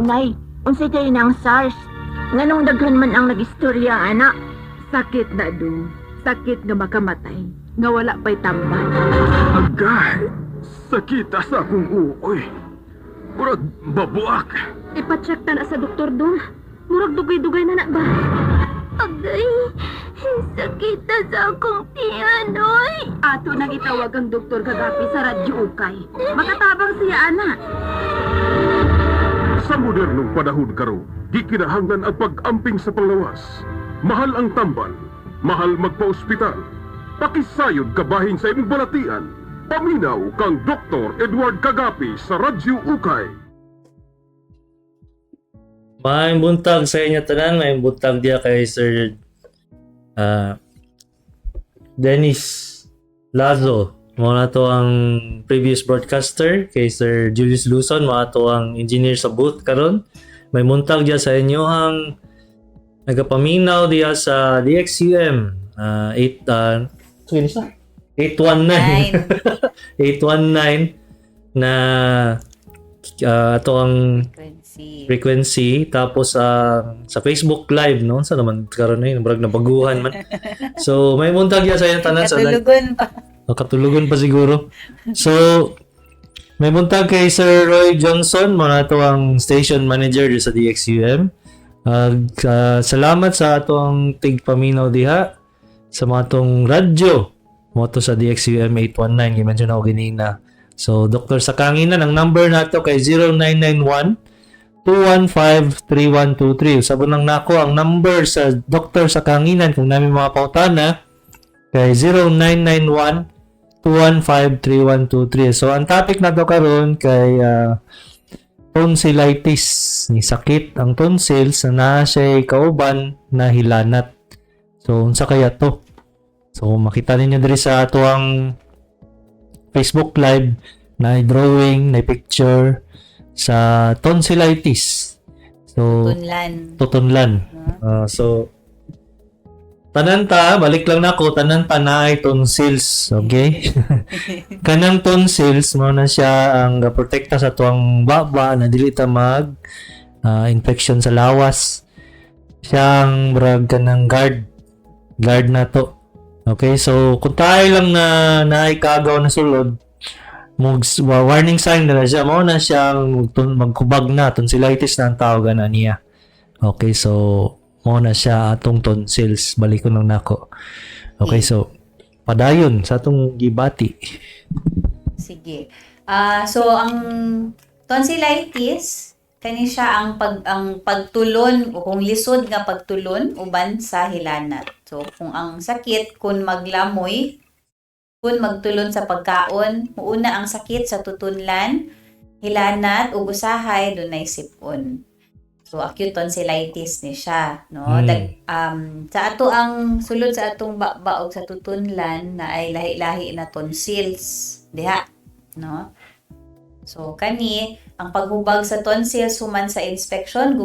Nay, unsay kay nang SARS? Nganong daghan man ang nagistorya, anak? Sakit na do. Sakit nga makamatay. Nga wala pa'y tambal. Agay, sakita sa akong uoy. Murag babuak. Ipacheck ta na sa doktor dong. Murag dugay-dugay na ba? Agay, sakit na sa akong tiyan, oy. Ato nang itawag ang doktor kagapi sa radyo ukay. Makatabang siya, anak. Sa modernong panahon karon, di kinahanglan ang pag-amping sa panglawas. Mahal ang tambal, mahal magpa-ospital. Pakisayod kabahin sa imong balatian. Paminaw kang Dr. Edward Kagapi sa Radyo Ukay. Maayong buntag sa inyo tanan, maayong buntag diya kay Sir Dennis Lazo. Mao na to ang previous broadcaster kay Sir Julius Luzon, mao to ang engineer sa booth karon. May buntag diya sa inyo ang nagapaminaw diya sa DXUM 819 819 na ato ang frequency tapos sa Facebook live no sa naman karon na yun brag na baguhan man so may buntag ya sa inyo tanan sa Katulugon pa. katulugon pa siguro so may buntag kay Sir Roy Johnson mo na to ang station manager sa DXUM. Salamat sa atong tigpaminaw diha sa mga tong radyo mo to sa DXUM 819 i-mention ako ganina. So Dr. Sakanginan ang number nato kay 0991 215-3123. Sabon lang nako ang number sa Dr. Sakanginan kung namin mga pautana kay 0991-215-3123. So ang topic nato karon kay tonsillitis, ni sakit ang tonsils na siya kauban na hilanat. So unsa kaya to? So makita ninyo diri sa ato ang Facebook live na drawing, na picture sa tonsillitis. So tutunlan. So tanan ta, balik lang nako, tanan ta na ay tonsils, okay? Kanang tonsils mo na siya ang protekta sa tuwang baba na dili ta mag infection sa lawas. Siyang brag kanang guard na to. Okay, so kung tayo lang na naikagaw na sulod, warning sign na siya, mo na siyang magkubag na, tonsillitis na ang tawag na niya. Okay, so mo na siya atong tonsils, balik ko lang nako. Okay, so padayon sa atong gibati. Sige. So ang tonsillitis kani siya ang pagtulon o kung lisod nga pagtulon uban sa hilanat. So kung ang sakit kun maglamoy, kun magtulon sa pagkaon, muuna ang sakit sa tutunlan, hilanat ug usahay dunay sipon. So acute tonsillitis ni siya, no? Sa ato ang sulod sa atong baog sa tutunlan na ay lahi-lahi na tonsils diha, no? So kani ang paghubag sa tonsils human sa infection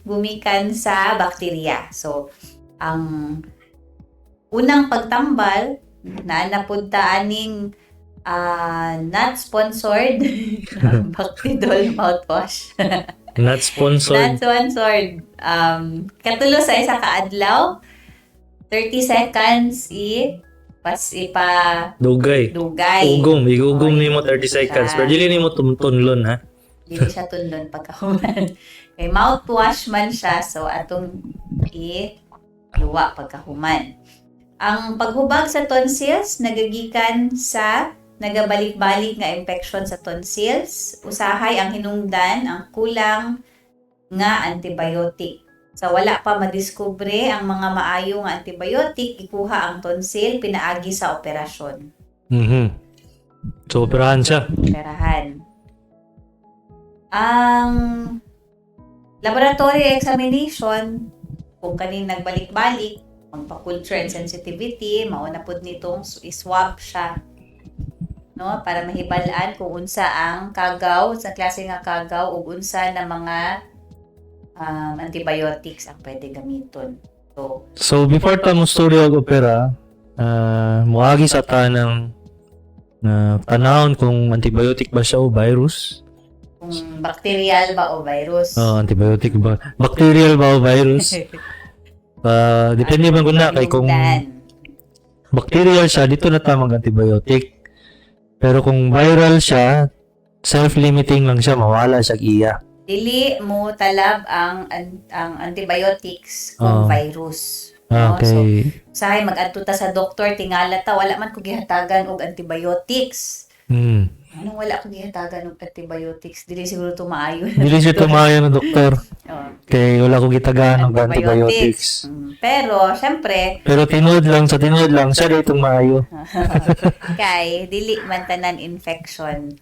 gumikan sa bakterya. So ang unang pagtambal na napunta aning not sponsored Bactidol mouthwash. Not sponsored. Not sponsored. Katulo sa isa ka adlaw 30 seconds Dugay. Igugong nimo 30 seconds. Pero dili nimo tunlon ha. Dili siya tunlon pagkahuman. Kay mouthwash man siya, so atong luwa pagkahuman. Ang paghubag sa tonsils nagagikan sa nagabalik-balik nga infection sa tonsils. Usahay ang hinungdan ang kulang nga antibiotic. Sa wala pa madiskubre ang mga maayo nga antibiotic, ikuha ang tonsil pinaagi sa operasyon. So operahan siya. Operahan. Ang laboratory examination, kung kaning nagbalik-balik, magpa-culture and sensitivity, mauna pod nitong iswab siya. No, para mahibalaan kung unsa ang kagaw, sa klase nga kagaw ug unsa na mga antibiotics ang pwede gamiton. So before ta mo story og opera, muagi sa tanang tanawon kung antibiotic ba siya o virus. Kung bacterial ba o virus. Antibiotic ba? Bacterial ba o virus? Depende man na kay kung bacterial siya, dito na tamang antibiotic. Pero kung viral siya, self-limiting lang siya, mawala siya iya. Dili mo talab ang antibiotics kung virus. No? Okay. So, sahay mag-adto ta sa doktor, tingala ta, wala man ko gihatagan og antibiotics. Anong wala ko gihatagan og antibiotics? Dili siguro to maayo. Dili siya tumayo ng doktor. Kay wala ko gitagaan ng antibiotics. Pero, syempre, Pero tinuod lang, siya dito maayo. kay dili man tanan infection,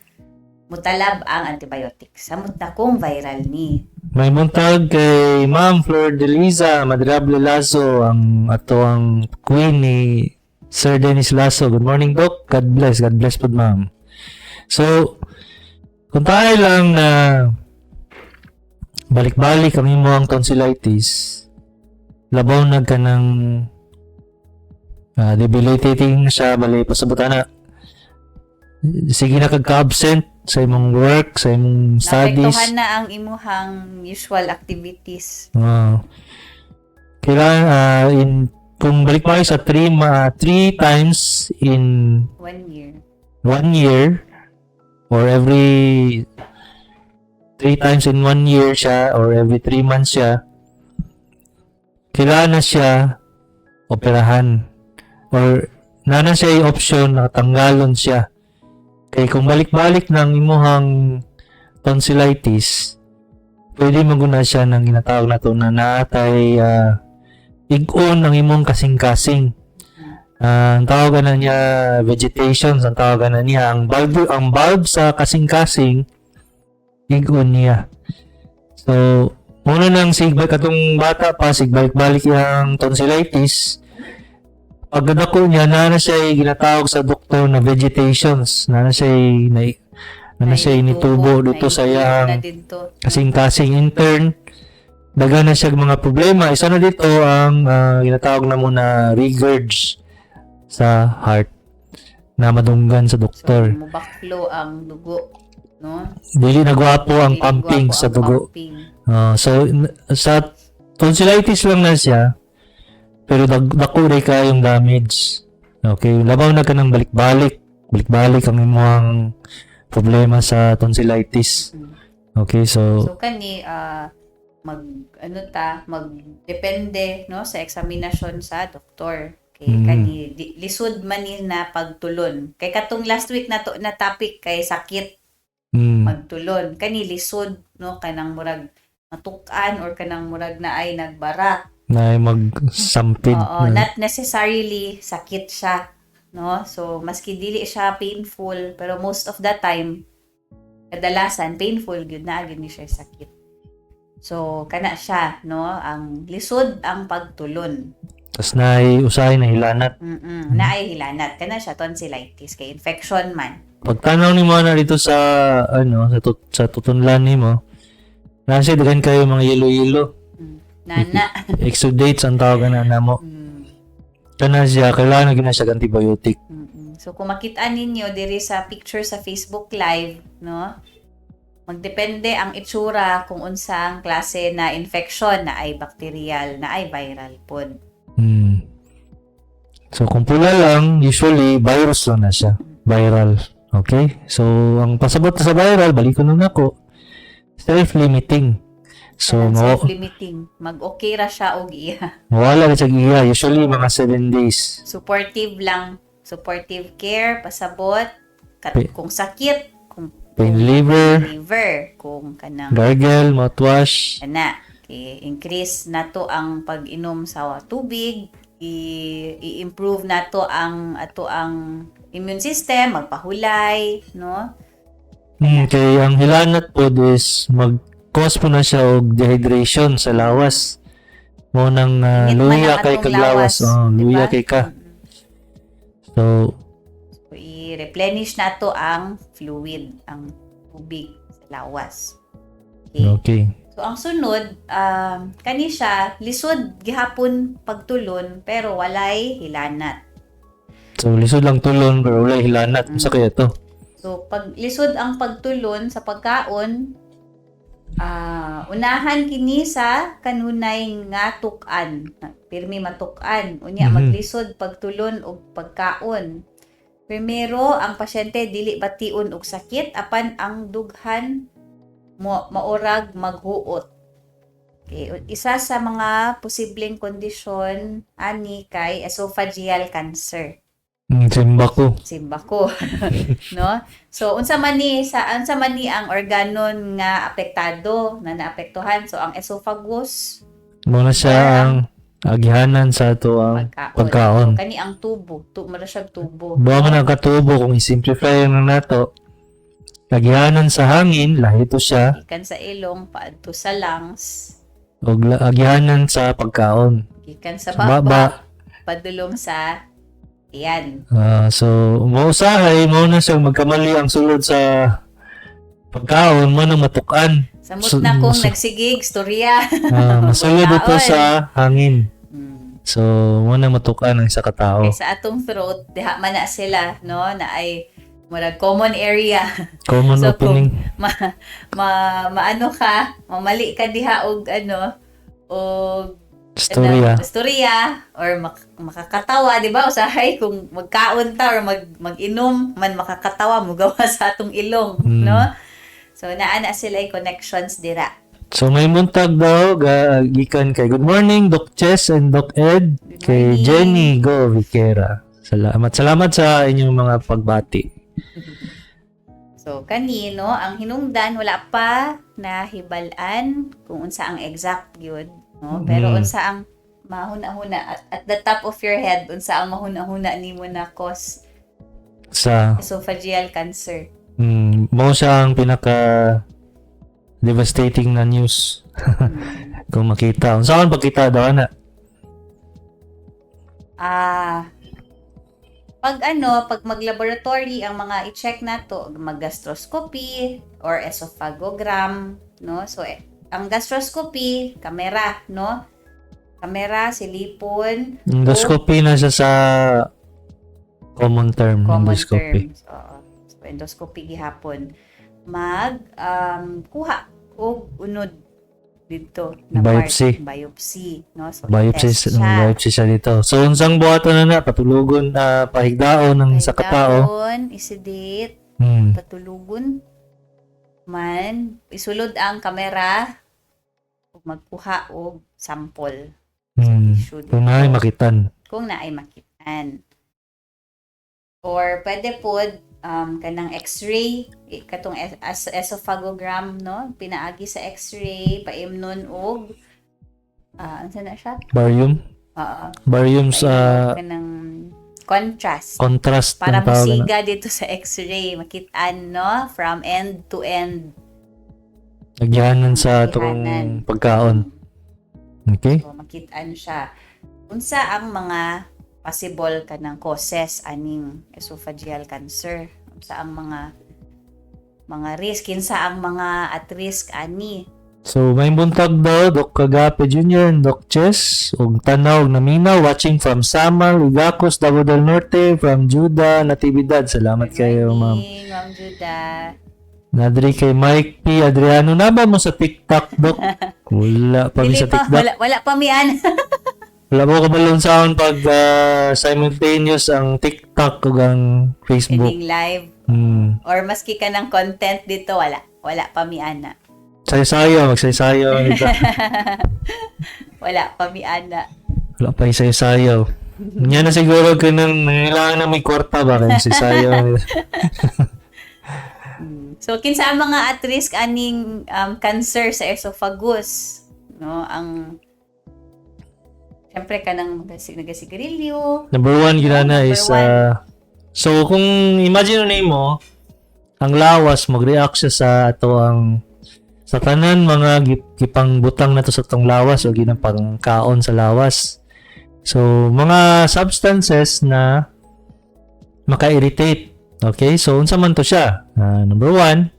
mutalab ang antibiotics. Samot na kung viral ni. May muntag kay Ma'am Flor de Liza Madrable Lazo, ang queen ni Sir Dennis Lazo. Good morning, Doc. God bless po, ma'am. So, kung tayo lang na balik-balik ang imo ang tonsillitis, labaw na ka ng debilitating siya, balay pasabutan na. Sige na kagka-absent sa imong work, sa imong studies. Naapektuhan na ang imuhang usual activities. Kailangan, kung balik mo sa 3 times in 1 year. 1 year, or every 3 times in 1 year siya, or every 3 months siya, kailangan na siya operahan. Or nana siya yung option na tanggalon siya. Kaya kung balik-balik ng imuhang tonsillitis, pwede maguna siya ng ginatawag na ito na natay igon ng imong kasing-kasing. Ang tawagan na niya vegetation, ang tawagan na niya ang bulb sa kasing-kasing, igon niya. So, muna nang sigbalik katong bata pa, sigbalik-balik yung tonsillitis. Pagdadako niya, na siya ginatawag sa doktor na vegetations, na siya initubo dito sa iyang kasing-kasing. In turn, daga na siya mga problema. Isa na dito ang ginatawag na muna regurg sa heart na madunggan sa doktor. So, mubaklo ang dugo, no? Dili nagwapo ang pumping sa dugo. So, sa tonsillitis lang na siya, pero dako rin ka yung damage. Okay, labaw na ka ng balik-balik ang imong problema sa tonsillitis. Okay, so kani magdepende no sa examinasyon sa doktor. Kay kani lisod man ni na pagtulon. Kay katong last week na to na topic kay sakit magtulon. Kani lisod no kanang murag matukan or kanang murag na ay nagbara. Na magsampid. Oo, not necessarily sakit siya, no? So maski dili siya painful, pero most of the time kadalasan painful gyud na gyud ni siya sakit. So kana siya, no? Ang lisod ang pagtulon. Tas naay usahay na hilanat. Naay hilanat kana siya tonsillitis kay infection man. Pagtanaw nimo na dito sa sa tutunlan nimo, nasa dagan kayo mga yelo-yelo. Nana. Exudates ang tawagan na namo. Kana siya, kailangan na siya antibiotic. So kung makita ninyo diri sa picture sa Facebook Live, no? Magdepende ang itsura kung unsang klase na infection na ay bacterial, na ay viral pod. So kung pula lang, usually virus lang na siya. Viral. Okay? So ang pasabot sa viral, balik ko na nako. Self-limiting. So self-limiting. Mag-okay ra siya og iya. Mawala siya iya. Usually mga 7 days. Supportive lang. Supportive care, pasabot. Kung sakit, kung pain reliever, kung kanang gargle, mouthwash. Kana. Okay. Increase na to ang pag-inom sa tubig. I-improve na to ang immune system, magpahulay, no? Kaya ang hilanat po is mag-cause po na siya og dehydration sa lawas. Mo nang luya kay kaglawas. Luya kay ka. So, i-replenish na to ang fluid, ang tubig sa lawas. Okay. So, ang sunod, kani siya, lisod gihapon pagtulon, pero walay hilanat. So, lisod lang tulon, pero walay hilanat. Sa kaya to? So, So, pag lisod ang pagtulon sa pagkaon, unahan kini sa kanunay nga tukan. Pirmi matukan. Unya, maglisod pagtulon o pagkaon. Primero, ang pasyente dili bation og sakit apan ang dughan maurag maghuot. Okay. Isa sa mga posibleng kondisyon ani kay esophageal cancer. Simba ko. Simbako. No? So unsa man ni ang organon nga apektado na naapektuhan? So ang esophagus, Muna siya ang agihanan sa ato ang pagkaon. So, kani ang tubo, mara siyang tubo. Buwa man ang katubo kung i-simplify na nato. Agihanan sa hangin, lahi to siya. Gikan sa ilong paadto sa lungs, O agihanan sa pagkaon. gikan sa Baba. baba, padulong sa tiyan. So, mausahay, na siyang magkamali ang sulod sa pagkaon, mo na matukan. Samot na kung nagsigig, storya. Masulod ito sa hangin. So, mo na matukan ang isa ka tao. Okay, sa atong throat, diha man na sila, no, na ay murag common area. Common So, opening. maano ka, mamali ka diha og og Storya. Storya or makakatawa, di ba? Usahay kung magkaon ta or mag-inom man makakatawa mo gawa sa atong ilong, no? So naa sila ay connections dira. So may muntag daw gikan kay Good morning Doc Chess and Doc Ed kay morning. Jenny Go Viquera. Salamat sa inyong mga pagbati. So kanino ang hinungdan wala pa nahibalan kung unsa ang exact gyud, no? Pero unsa ang mahuna-huna at the top of your head unsa ang mahuna-huna nimo na cause Sa esophageal cancer. mo siya ang pinaka devastating na news. Kung makita. Unsa man pagkita daw na? Pag mag-laboratory ang mga i-check nato, mag-gastroscopy or esophagogram, no? So ang gastroscopy, kamera, no? Kamera, silipon, Endoscopy na siya sa common term. common Endoscopy. terms. So endoscopy gihapon. Kuha og unod dito na Biopsy. part, biopsy, no? So Biopsy, test siya. biopsy siya dito. So, unsang buhaton na patulugon na pahigdaon ng sa katao. Pahigdaon, isedate, patulugon man, isulod ang kamera ug magkuha og sample. Tissue Kung dito. naay makitan. Kung naay makitaan. Or pwede pod kanang x-ray, katong esophagogram, no? Pinaagi sa x-ray, paimnon og ano na siya? Barium. Barium sa kanang contrast. contrast. Para ng tawag na. musiga dito sa x-ray, makitaan, no? From end to end. Nagyanan sa Nagyanan. itong pagkaon. Okay? So, makitaan siya. Unsa ang mga possible kanang causes aning esophageal cancer? Unsa ang mga risk? Kinsa ang mga at risk ani? So, may buntag daw, Doc Kagape Jr. and Doc Chess, ug tanaw na minaw, watching from Samal, Igacos, Davao del Norte, from Juda, Natividad. Salamat kayo, ma'am. Morning, Ma'am Juda. Nadri kay Mike P. Adriano, na ba mo sa TikTok, Doc? Wala pa mi Dili sa pa, TikTok. wala pa mian. Wala mo kabalon sa pag simultaneous ang TikTok ug ang Facebook. Kining live. Or maski ka ng content dito, wala pa mian na. Sayo-sayo, magsayo-sayo. Wala pa mian na. Wala pa isayo-sayo. Yan na siguro ka nang nangailangan na may kwarta ba kaya sayo. So kinsa ang mga at risk aning cancer sa esophagus, no? Ang syempre kanang nagasigarilyo. Number one ginana Number is one. so kung imagine mo ang lawas mag-react siya sa ato ang sa tanan mga gipang butang na to sa tong lawas o ginapang kaon sa lawas. So mga substances na maka-irritate. Okay, so unsa man to siya? Number one,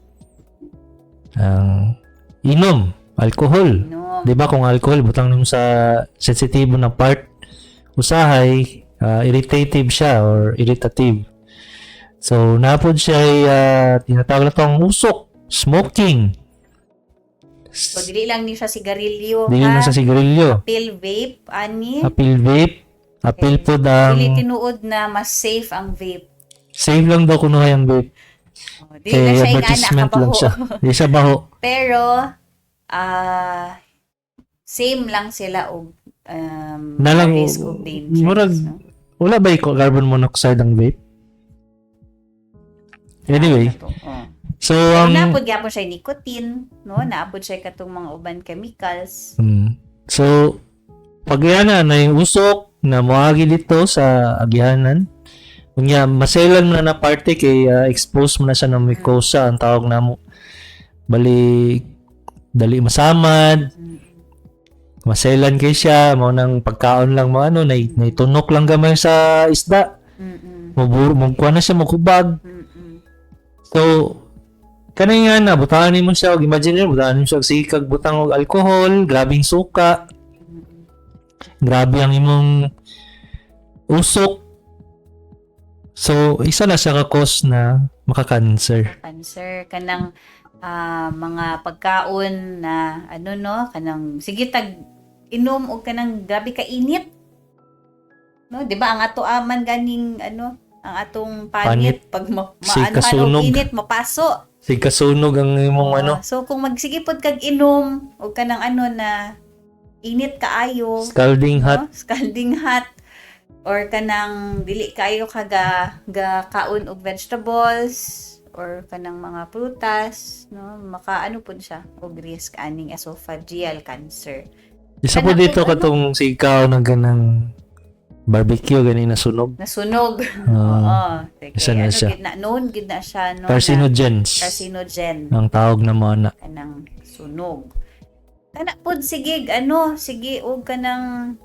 inom, alcohol. No. Di ba kung alcohol butang nimo sa sensitibo na part, usahay irritative siya or irritative. So napod siya tinatawag na tong usok, smoking. So dili lang ni siya sigarilyo, Dili na sa sigarilyo. pill vape ani. Apil vape. Apil po Dili ang tinuod na mas safe ang vape. save lang daw kuno yung vape. Dili na siya ingana Advertisement lang kabaho. siya. Di siya baho. Pero same lang sila og Nalang risk of danger. murag wala ba iko carbon monoxide ang vape? Anyway, so Naapod gyapon siya nicotine, no? Naapod siya katong mga uban chemicals. so pag yan na yung usok na moagi dito sa agihanan, kunya maselan mo na parte kay expose mo na siya ng mucosa ang tawag namo. Bali dali masamad. Maselan kay siya, mo nang pagkaon lang mo ano, naitunok lang gamay sa isda. Magkuha na siya magkubag. So, kanay nga na, butaan mo siya, imagine mo, butaan mo siya, sikag, butang og alcohol, grabing suka, grabe ang imong usok. So, isa na siya ka-cause na makakancer. Cancer kanang mga pagkaon na ano no, kanang sige tag inom og kanang grabe ka init. No, di ba ang ato aman ganing ano, ang atong panit pag Si maano kasunog. init mapaso. Si kasunog ang imong ano, So kung magsige pod kag inom og kanang ano na init kaayo, scalding hot. no? Scalding hot or kanang dili kayo kaga kaon og vegetables or kanang mga prutas, no? Makaano pud siya og risk aning esophageal cancer. Isa po Kanang dito kung katong sikaw ng ganang barbecue gani nasunog. Nasunog. Ah, Oo. isa na siya. Known gid na siya no. Carcinogens. Carcinogen. Ang tawag na mo na. Kanang sunog. Kana pod sige ano, sige og kanang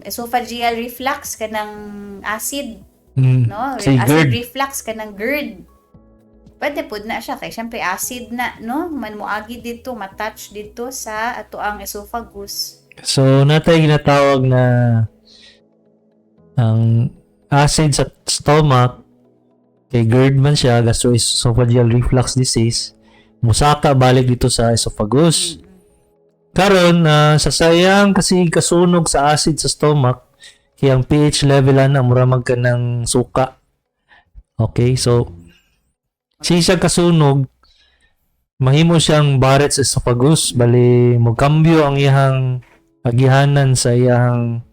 esophageal reflux kanang acid, no? Si Acid GERD. reflux kanang GERD. Pwede pod na siya kay syempre acid na, no? Man moagi dito, matouch dito sa ato ang esophagus. So, natay ginatawag na ang acid sa stomach kay GERD man siya, gastroesophageal reflux disease, musaka balik dito sa esophagus. Karon sa sayang kasi kasunog sa acid sa stomach, kaya ang pH level na muramag ka ng suka. Okay, so siya kasunog, mahimo siyang Barrett's esophagus, bali magkambyo ang iyang agihanan sa iyang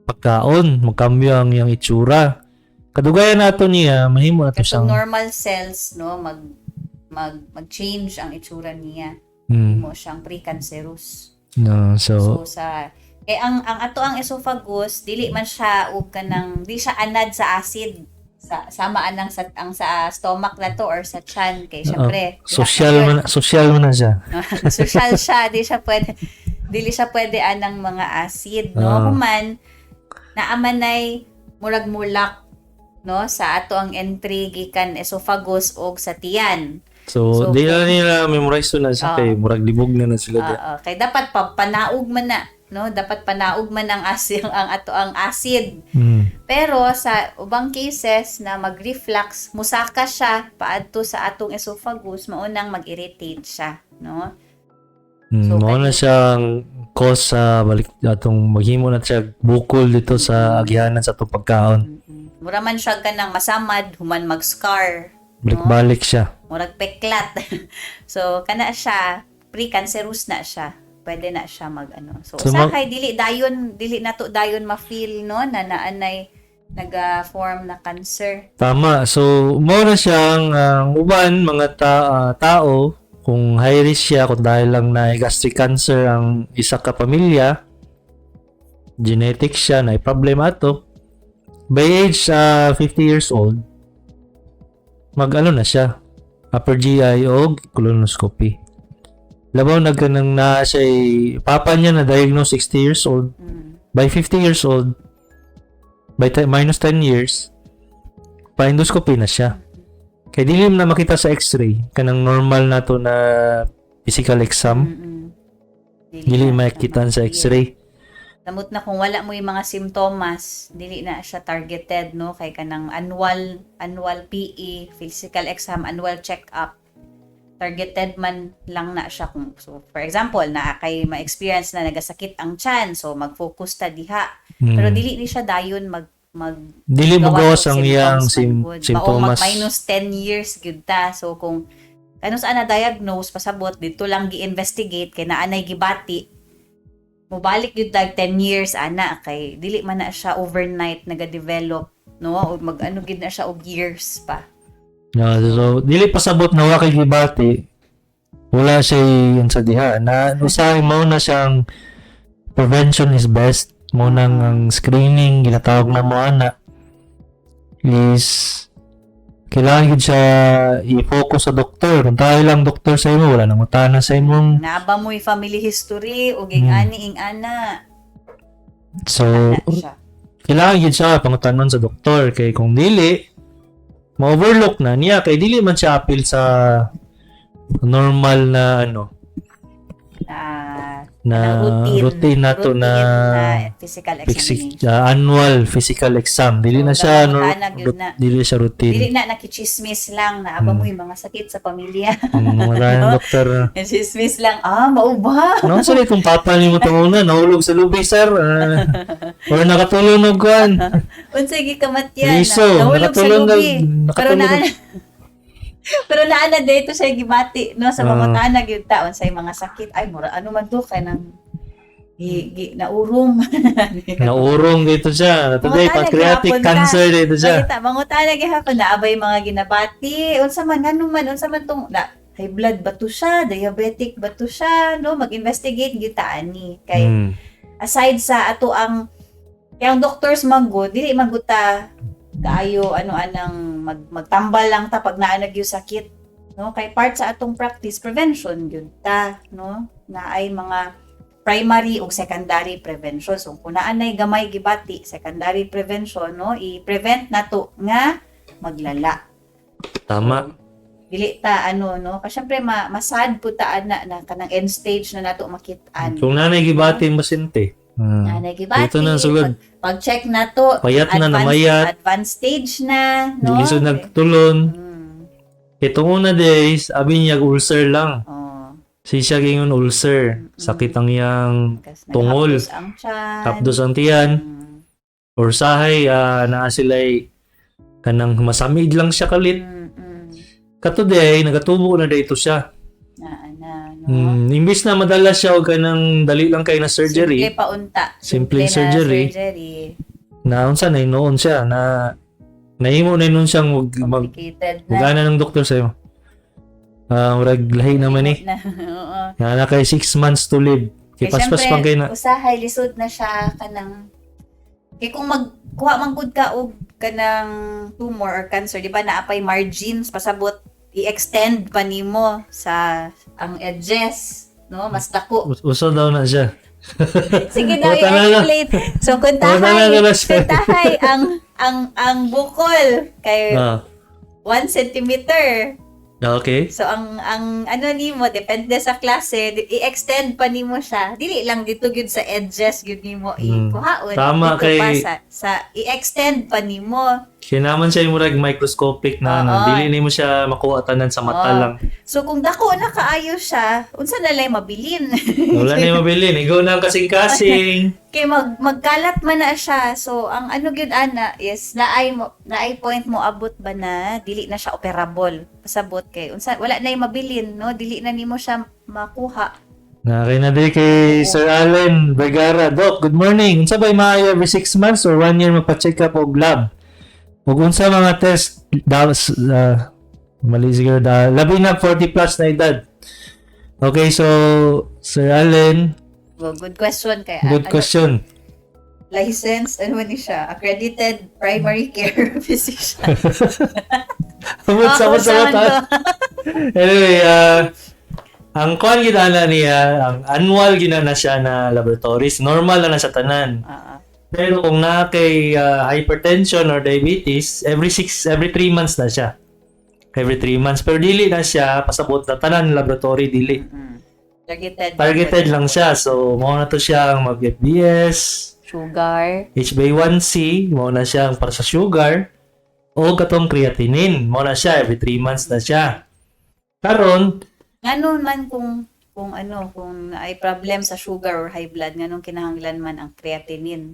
pagkaon, magkambyo ang iyang itsura. Kadugayan nato niya, mahimo nato Katong siyang normal cells, no, mag-change ang itsura niya. Mo siyang precancerous. no, So so ang ato ang esophagus dili man siya og kanang di siya anad sa acid sama anang sa stomach na to or sa tiyan kay syempre social man na siya. social siya, dili siya pwede anang mga acid, no? Human naamanay murag-mulak, no, sa ato ang entry gikan esophagus og sa tiyan. So di na nila memorize na siya kay murag libog na sila diya. Kay dapat panaog man na, no? Dapat panaog man ang acid ang ato ang acid. Pero sa ubang cases na mag-reflux, musaka siya paadto sa atong esophagus, maunang mag-irritate siya, no? So, Mao na siyang cause sa balik atong maghimo na siya bukol dito sa agihanan sa atong pagkaon. Mura man siya kanang masamad, human mag-scar, Balik siya. murag peklat. So kana siya, precancerous na siya. Pwede na siya mag-ano. So usakay dili nato dayon ma-feel, no, na naanay naga-form na cancer. Tama. So mao na siyang uban mga tao kung high risk siya kung dahil lang na gastric cancer ang isa ka pamilya, genetic siya na problema ato. By age 50 years old, mag-ano na siya, upper GI o colonoscopy. Labaw na ganang na siya, papa niya na diagnose 60 years old. By 50 years old, by minus 10 years, pa-endoscopy na siya. Kaya dili na makita sa x-ray, kanang normal na to na physical exam, dili makita sa x-ray. Samot na kung wala mo yung mga simptomas, dili na siya targeted, no? Kay kanang annual PE, physical exam, annual check-up. Targeted man lang na siya kung, so for example, na kay ma-experience na nagasakit ang tiyan, so mag-focus ta diha. Pero dili ni siya dayon Dili mo gawa gawas og ang iyang symptoms man gud. simptomas. Mao minus 10 years gyud ta. So kung ano saan na diagnose pasabot dito lang gi-investigate kay naanay gibati. Mobalik gyud tag 10 years ana kay dili man na siya overnight naga-develop, no? O mag-ano gyud na siya og years pa. So dili pasabot na wa kay gibati. Wala siya yun sa diha. Na usahay mo na siyang prevention is best. Mo nang ang screening ginatawag na mo ana is kailangan gid siya i-focus sa doktor. Kung tayo lang doktor sa imo, wala nang utana sa imong. Naaba mo yung family history ug ing ana. So Ana siya. kailangan gid siya pangutanon sa doktor kay kung dili ma-overlook na niya kay dili man siya appeal sa normal na na routine nato na physical examination. annual physical exam. Dili na siya dili siya routine. Dili na nakichismis lang na aba mo yung mga sakit sa pamilya. Maraming doktor. Chismis lang, mao ba? Ano sa itong papa ni mo tunguna nahulog sa lubi sir or nakatulog og kuan. Unsay gikamatyan Liso, nahulog sa nakatulog lubi. nakatulog. Pero naana dito siya gibati no sa pamutana gyud ta unsay mga sakit ay mura ano man to kay nang naurong Naurong dito siya. Today pancreatic cancer dito siya. Kita mangutana gyapon na abay mga ginabati unsa man tong high blood ba to siya, diabetic ba to siya, no mag-investigate gyud ta ani kay aside sa ato ang yang doctors manggod dili maguta kaayo anang magtambal lang ta pag naanag yung sakit, no? Kay part sa atong practice prevention gyud ta, no? Na ay mga primary ug secondary prevention. So kung naanay gamay gibati, secondary prevention, no? I-prevent nato nga maglala. Tama. Dili ta no? Kasi syempre masad pud ta na kanang end stage na nato makit-an. Kung nanay gibati masinte. Nanay gibati. Dito na sugod. Pag-check na to, Payat na namayat. advanced stage na, no? Lisod nagtulon. Itong una days, abi niya ulcer lang. Si siya gingon ulcer. Sakit ang iyang tungol. Naghapdos ang tiyan. Tapdos ang tiyan. Or sahay, naa sila'y kanang masamid lang siya kalit. Katoday, nagatubo na dito siya. No? Imbis na madala siya o kanang dali lang kayo na surgery. Simple paunta. Simple surgery. Na unsa na noon siya na nahimo na nun siyang complicated na. Magana ng doktor sa'yo. Murag lahi naman eh. Oo. Na kay 6 months to live. Kay paspas pang kayo na. Usahay lisod na siya kanang kay kung magkuha man gud ka og kanang tumor or cancer, di ba naapay margins pasabot i-extend pa nimo sa ang edges, no? Mas dako. Uso daw na siya. Sige daw i-explain. So kung tahay ang bukol kay 1 centimeter. Okay. So ang ano nimo depende sa klase, i-extend pa nimo siya. Dili lang dito gyud sa edges gyud nimo ikuhaon. Tama dito kay sa i-extend pa nimo. Kinaman siya yung murag microscopic na dili nimo siya makuha tanan sa mata lang. So kung dako na kaayo siya, unsa na lang mabilin? Wala na yung mabilin. Ikaw na ang kasing-kasing. Kay magkalat man na siya. So ang ano gyud ana is naay point mo abot ba na dili na siya operable. Pasabot kay unsa wala na yung mabilin, no? Dili na nimo siya makuha. Nakay na di kay Sir Allen Vergara. Doc, good morning. Unsa ba maayo every 6 months or 1 year magpa-check up og lab? Ug unsa mga test mali siguro labi na 40 plus na edad. Okay, so Sir Allen, good question kay good question. License ano ni siya? Accredited primary care physician. Sabot. Anyway, ang kuan ginana niya, ang annual ginana siya na laboratories, normal na sa tanan. Pero kung na kay hypertension or diabetes, every 3 months na siya. Every 3 months. Pero dili na siya pasabot na tanan laboratory dili. Targeted lang siya. So, mo na to siyang mag-FBS, Sugar. HbA1c, mo na siyang para sa sugar, o katong creatinine. Mo na siya, every 3 months na siya. Karon, Ngano man kung ay problem sa sugar or high blood, nganong kinahanglan man ang creatinine,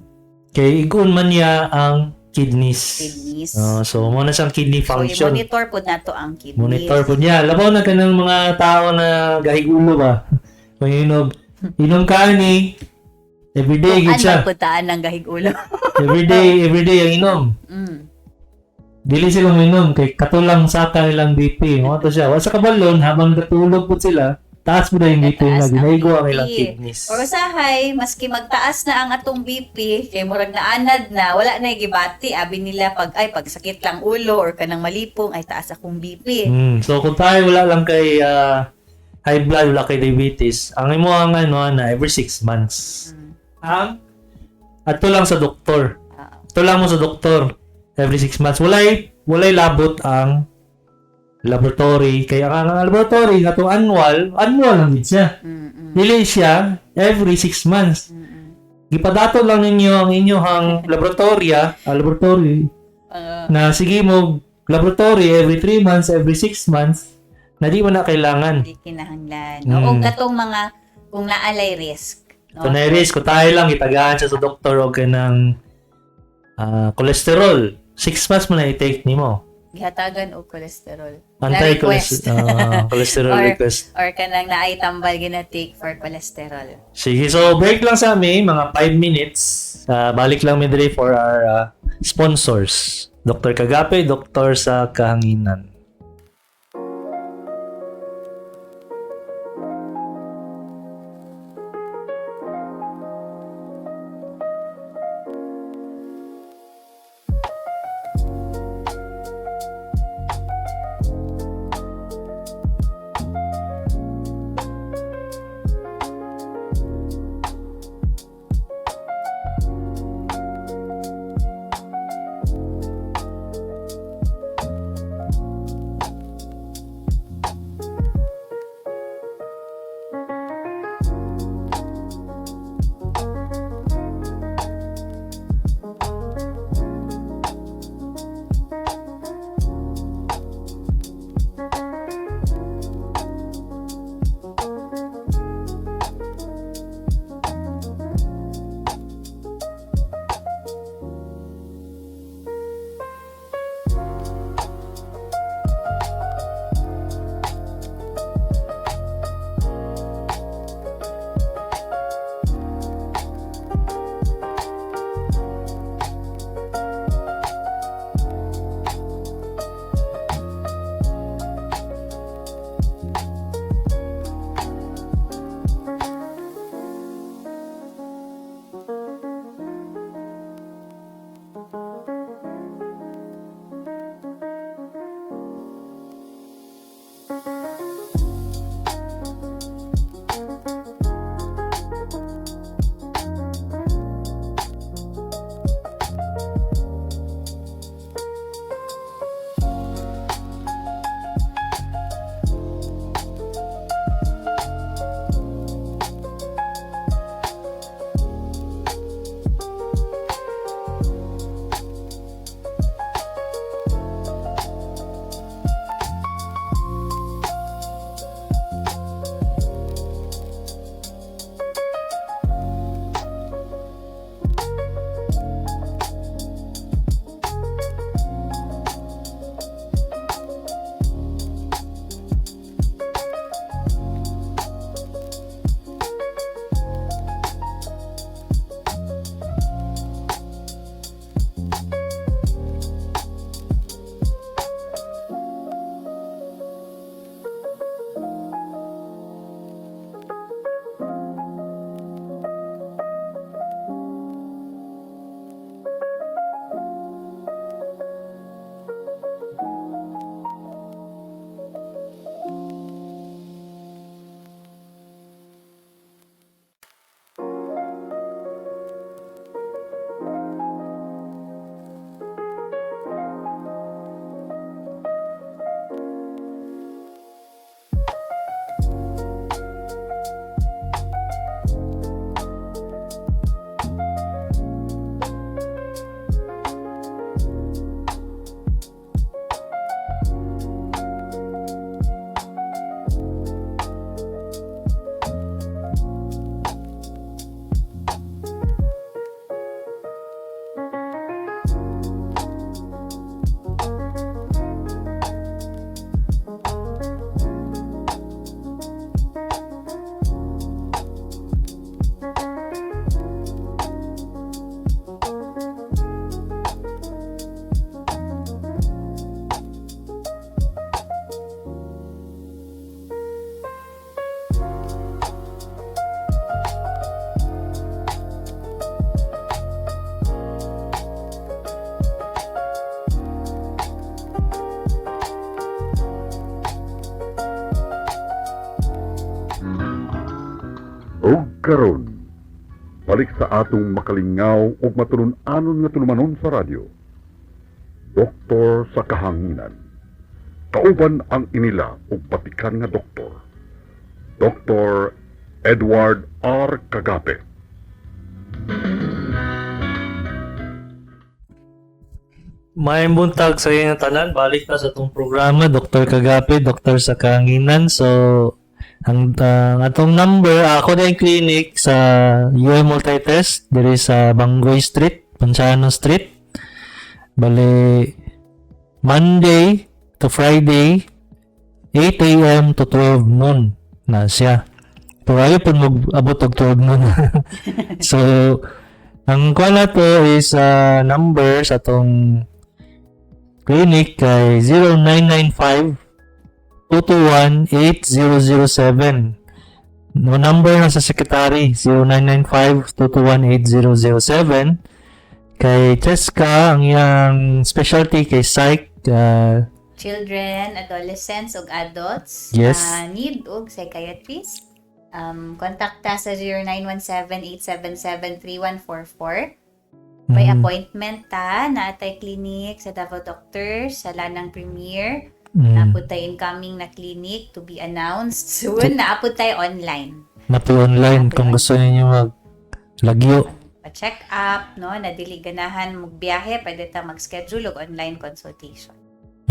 kay igun man niya ang kidneys. kidneys. So, mo na siyang kidney So, function. i-monitor po nato ang kidneys. Monitor po niya. Labaw na ka ng mga tao na gahigulo ba? Kung inom ka ni, everyday gid Kung siya. ano putaan ng gahig ulo. Everyday ang inom. Mm. Dili silang inom kay katulang sa kanilang BP. Mo to siya. Wa sa kabalon habang natulog po sila, taas mo na yung BP na Tataas ang ginaigo ang BP. ilang kidneys. Or usahay, maski magtaas na ang atong BP, kay murag naanad na, wala na gibati, abi nila pag sakit lang ulo or kanang malipong, ay taas akong BP. So kung tayo wala lang kay high blood, wala kay diabetes, ang imo ang na every 6 months. Ato lang sa doktor. Ito lang mo sa doktor every 6 months. Walay labot ang laboratory. Kaya ang laboratory ato annual lang din siya. Dili siya every 6 months. Gipadato lang ninyo ang inyong laboratory na sige mo laboratory every 3 months, every 6 months na di mo na kailangan. Hindi kinahanglan. O katong mga, kung naalay risk. No? Kung na-risk, kung tayo lang itagaan siya sa doktor o kanang cholesterol, 6 months mo na i-take ni mo. Gihatagan o cholesterol. Cholesterol Or- request. Or kanang naay tambal gina-take for cholesterol. Sige, so break lang sa amin, mga 5 minutes. Balik lang midday for our sponsors. Dr. Kagape, doktor sa kahanginan. O karon, balik sa atong makalingaw ug matulun-anon nga tulumanon sa radyo. Doktor sa kahanginan. Kauban ang inila ug batikan nga doktor. Dr. Edward R. Cagape. May buntag sa inyong tanan, balik na sa itong programa, Dr. Cagape, Dr. sa Kahanginan. So, ang atong number, ako na yung clinic sa UM Multitest, diri sa Bangoy Street, Panciano Street. Bali, Monday to Friday, 8 a.m. to 12 noon na siya. Pero ayaw po mag-abot og 12 noon. So, ang kuha na to is number sa itong clinic kay 0995-221-8007. No number na sa secretary 0995-221-8007. Kay Cheska ang iyang specialty kay psych Children, adolescents, ug adults Yes. need og psychiatrist. Contact ta sa 0917-877-3144. May appointment ta na atay clinic sa Davao Doctors sa Lanang Premier. Naapod tayo incoming na clinic to be announced soon. Naapod tayo online. Napi online kung gusto niyo maglagyo. Pa-check up, no? Nadili ganahan magbiyahe, pwede ta mag-schedule og online consultation.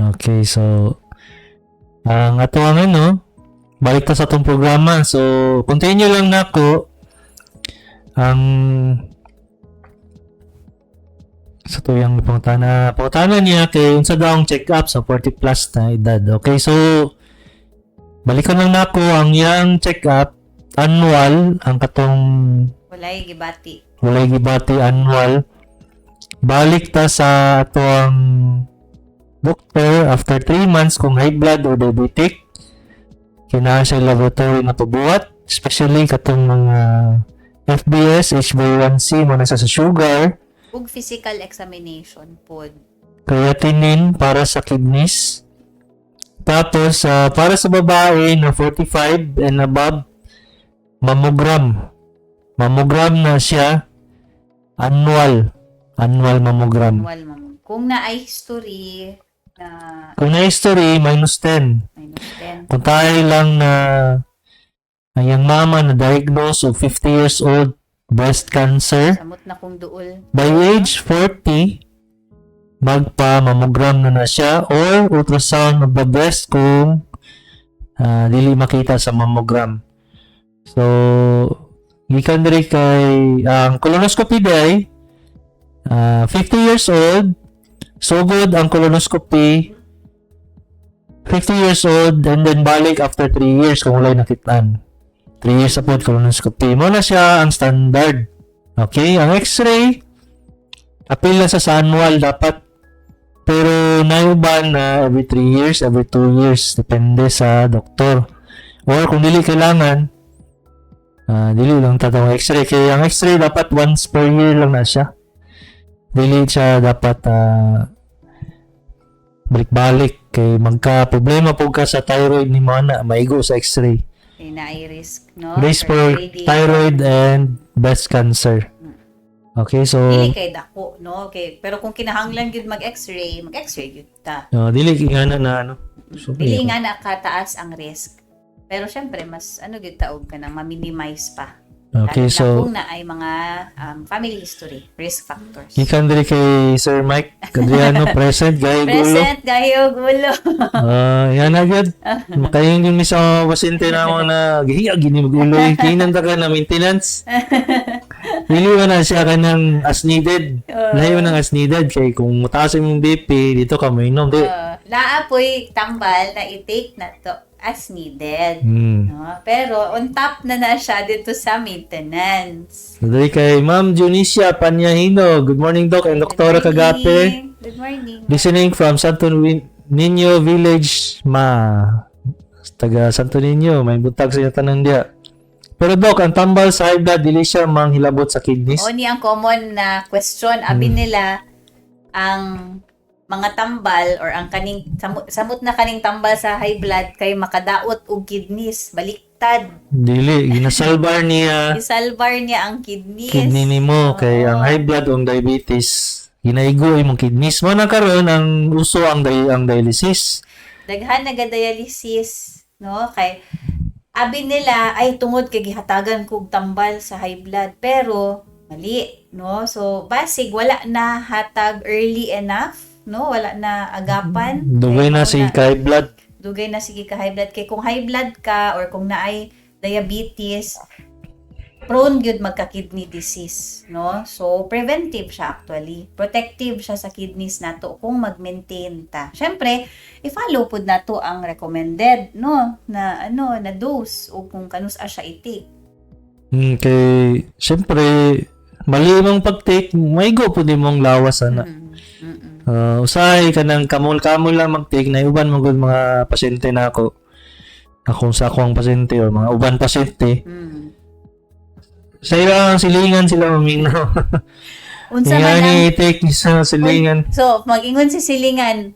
Okay, so ang ato ang balik ta sa atong programa. So, continue lang nako ang sa tuyang pangutana niya kay unsa daw ang check-up sa 40 plus na edad. Okay, so balikan lang nako ang yang check-up annual ang katong Walay gibati. annual. Balik ta sa atong doctor after 3 months kung high blood or diabetic. Kinahanglan sa laboratory na pabuhat, especially katong mga FBS, HbA1c mo na sa sugar, Ug physical examination pod. creatinine para sa kidneys. Tapos, para sa babae na 45 and above, mammogram. Mammogram na siya, annual mammogram. Annual mo. Kung na ay history na Kung na history, -10. -10. Kung tayo lang na ang iyang mama na diagnosed of 50 years old, breast cancer, Samot na kung duol. by age 40, magpa-mammogram na siya or ultrasound of the breast kung dili makita sa mammogram. So, gikan diri kay ang colonoscopy day 50 years old, so good ang colonoscopy 50 years old and then balik after 3 years kung wala nakitaan. 3 years apod colonoscopy. Mo na siya ang standard. Okay? Ang x-ray, apil na sa annual dapat. Pero naiuban na every 3 years, every 2 years. Depende sa doktor. Or kung dili kailangan, dili lang tatawag x-ray. Kaya ang x-ray dapat once per year lang na siya. Dili siya dapat balik-balik. Kay magka problema po ka sa thyroid ni Mana, maigo sa x-ray. Kaya na ay risk, no? Risk for thyroid and breast cancer. Okay, so Dili kay dako, no? Okay, pero kung kinahanglan gyud mag-x-ray gyud ta. dili nga na So, Dili nga na kataas ang risk. Pero syempre mas gyud taog ka nang ma-minimize pa. okay, Lalo na so kung na ay mga family history, risk factors. gikan diri kay Sir Mike Adriano present gay gulo. Present gayo gulo. Yan na gyud. Makayon yung sa pasyente na mo na gihiya gini magulo kinan ta ka na maintenance. Dili man na siya kanang as needed. Lahi man ang as needed kay kung mataas imong BP dito ka mo inom di. Naapoy tambal na i-take na to as needed. No? Pero on top na siya dito sa maintenance. Dali kay Ma'am Junicia Panyahino. Good morning, Doc, and Doktora Cagape. Good morning. Listening from Santo Niño Village, taga Santo Niño. May buntag sa inyo tanong dia. Pero Doc, ang tambal sa high blood, dili siya manghilabot sa kidneys? O ni ang common na question, abi nila, ang mga tambal or ang kaning samot na kaning tambal sa high blood kay makadaot og kidneys baliktad. Dili, ginasalbar niya Isalbar niya ang kidneys. kidney nimo kay ang high blood o ang diabetes ginaigo imong kidneys mo na karon ang uso ang dialysis. Daghan nagadialysis, no? Kay abi nila ay tungod kay gihatagan kog tambal sa high blood, pero mali, no? So basig wala na hatag early enough, no? Wala na agapan. Dugay Kay na mao si high blood. Dugay na sige ka high blood, kay kung high blood ka or kung naay diabetes, prone gyud magka kidney disease, no? So preventive siya actually. Protective siya sa kidneys nato kung mag-maintain ta. Syempre, i-follow pud nato ang recommended, no, na na dose o kung kanus siya i-take. Kay syempre mali imong pag-take, maigo pud imong lawas ana. Usahay ka ng kamol-kamol lang mag-take na uban mga mga pasyente na ako. Akong sa akong pasyente o mga uban pasyente. Sa ilang silingan sila maminaw. Unsa Nga man ang ni take ni sa silingan. So, mag-ingon si silingan,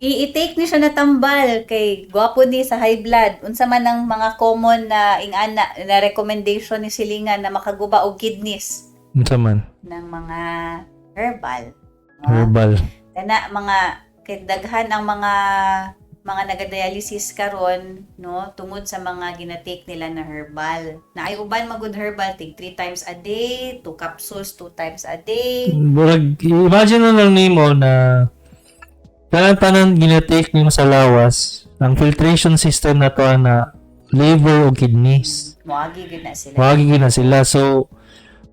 i-take ni siya na tambal kay gwapo ni sa high blood. Unsa man ang mga common na ingana na recommendation ni silingan na makaguba og kidneys Unsa man? ng mga herbal. No? Herbal. Kana mga kay daghan ang mga nagadialysis karon, no, tungod sa mga ginatake nila na herbal. Na ay uban magud herbal, take 3 times a day, 2 capsules 2 times a day. Burag, imagine na lang nimo na tanan ginatake nimo sa lawas, ang filtration system na to na liver o kidneys. Moagi gyud na sila. Wagi na sila. So,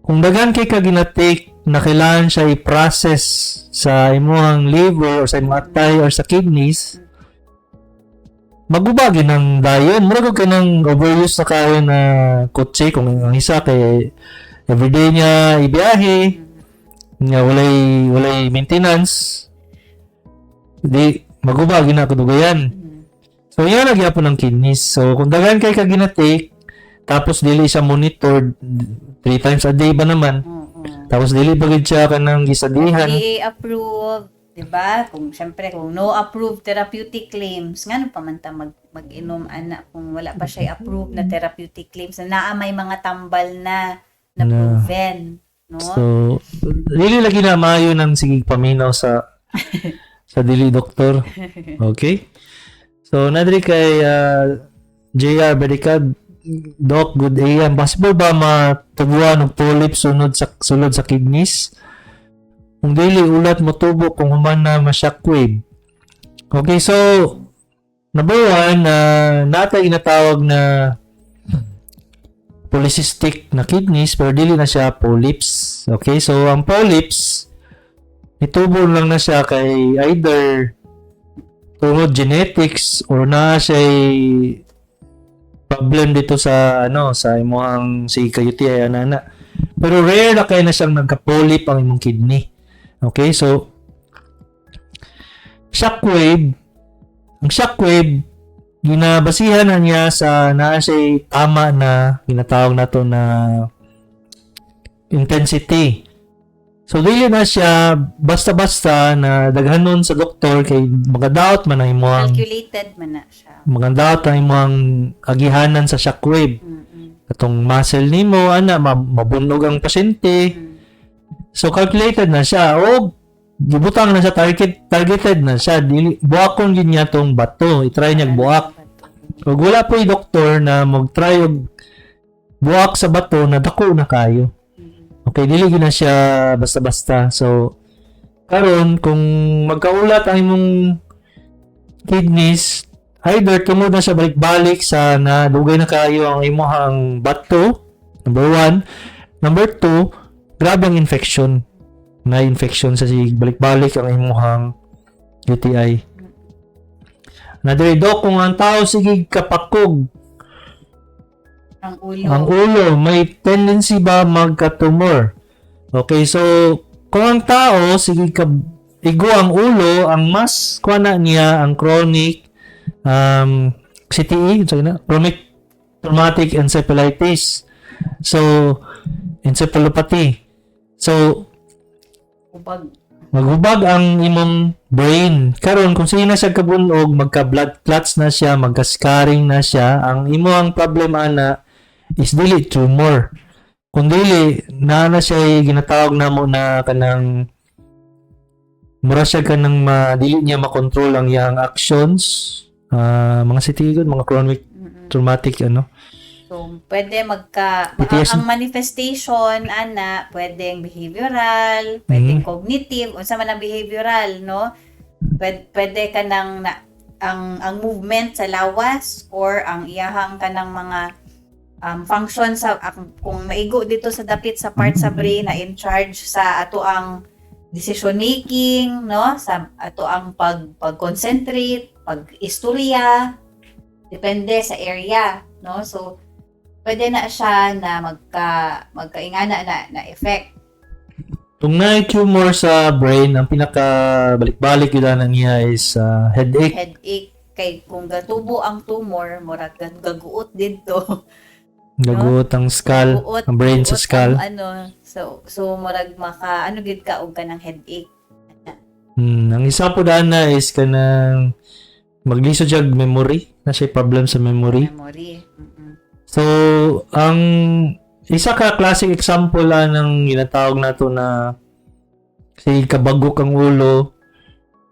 kung daghan kay ka ginatake na kailangan siya i-process sa imong liver or sa imong atay or sa kidneys, magubagi ng dayon. Mura kay nang overuse na kayo na kotse kung ang isa kay everyday niya ibiyahe, nga walay maintenance. Di magubagi na kadugayan. So, yan nagyapon ng kidneys. So, kung daghan kay ka ginatake, tapos dili siya monitored 3 times a day ba naman? Tapos dili bagid siya kanang gisadihan. FDA approved, 'di ba? Kung syempre kung no approved therapeutic claims, ngano pa man ta mag-inom ana kung wala pa siya approved na therapeutic claims na naa may mga tambal na proven, no? So, dili lagi na maayo ng sige paminaw sa dili doktor. Okay? So, nadri kay JR Bedicad, Doc, good AM. Possible ba matubuan og polyps sulod sa kidneys? Kung dili ulat mo tubo kung human na ma-shockwave. Okay, so number 1, natay inatawag na polycystic na kidneys pero dili na siya polyps. Okay, so ang polyps itubo lang na siya kay either tungod genetics or na siya problem dito sa sa imong si UTI ana. Pero rare na kay na siyang nagka-polyp ang imong kidney. Okay, so shockwave. Ang shockwave ginabasihan na niya sa naa siya tama na ginatawag nato na intensity. So dili na siya basta-basta na daghanon sa doktor kay magadaot man ang imong Calculated man na siya. maganda ang imong agihanan sa shockwave. Katong muscle nimo ana mabunog ang pasyente. So calculated na siya o gibutang na siya targeted na siya dili buakon gid niya tong bato, i-try niya buak. Kung wala po yung doktor na mag-try og buak sa bato na dako na kayo. Okay, dili gid na siya basta-basta. So karon kung magkaulat ang imong kidneys, either tungod na siya balik-balik sa na dugay na kayo ang imong bato, number 1. Number 2, grabe ang infection. Na infection sa balik-balik ang imong UTI. Another doc, kung ang tao sige kapakog ang ulo, may tendency ba magka-tumor? Okay, so kung ang tao sige igo ang ulo, ang mas kuana niya ang chronic CTE, chronic traumatic encephalitis. So, encephalopathy. So, maghubag ang imong brain. Karon kung sige na siya kabunog, magka-blood clots na siya, magka-scarring na siya, ang imo ang problem ana is dili tumor. Kung dili na siya ginatawag namo na kanang mura siya kanang dili niya makontrol ang iyang actions, mga sitigon, mga chronic traumatic So, pwede PTSD. ang manifestation, pwedeng behavioral, pwedeng cognitive, unsa man ang behavioral, no? Pwede ka nang ang movement sa lawas or ang iyahang kanang mga function kung maigo dito sa dapit sa part sa brain na in charge sa ato ang decision making, no? Sa ato ang pag-concentrate, pag-istorya, depende sa area, no? So, pwede na siya na magkaingana na effect. Kung na tumor sa brain, ang pinaka-balik-balik yun na niya is headache. Headache. Kay kung gatubo ang tumor, murag gaguot dito. Gaguot ang skull, ang brain sa skull. So murag gid ka og kanang headache. Ang isa po na is kanang maglisod siya memory, na siya problem sa memory. So, ang isa ka classic example ng ginatawag nato na kasi kabagok ang ulo,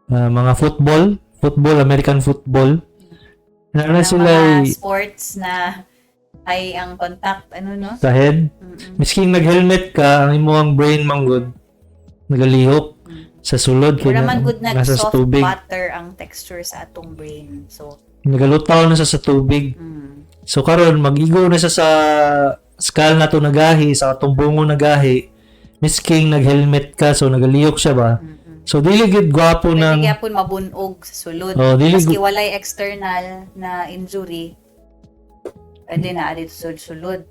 mga football, American football. Na sila Mga sports na ay ang contact sa head. Misking nag-helmet ka, ang imong brain manggod nagalihok sa sulod Kaya kaya naman good nasa soft tubig. butter ang texture sa atong brain. So, Nagalutaw na sa tubig. So karon mag-igo na siya sa skull na to nagahi, sa tumbungo nagahi. Misking nag-helmet ka, so nagaliyok siya ba? So dili gid gwapo pwede ng gyapon mabunog sa sulod. Oh, dili Maski gu- walay external na injury, pwede na adit sulod.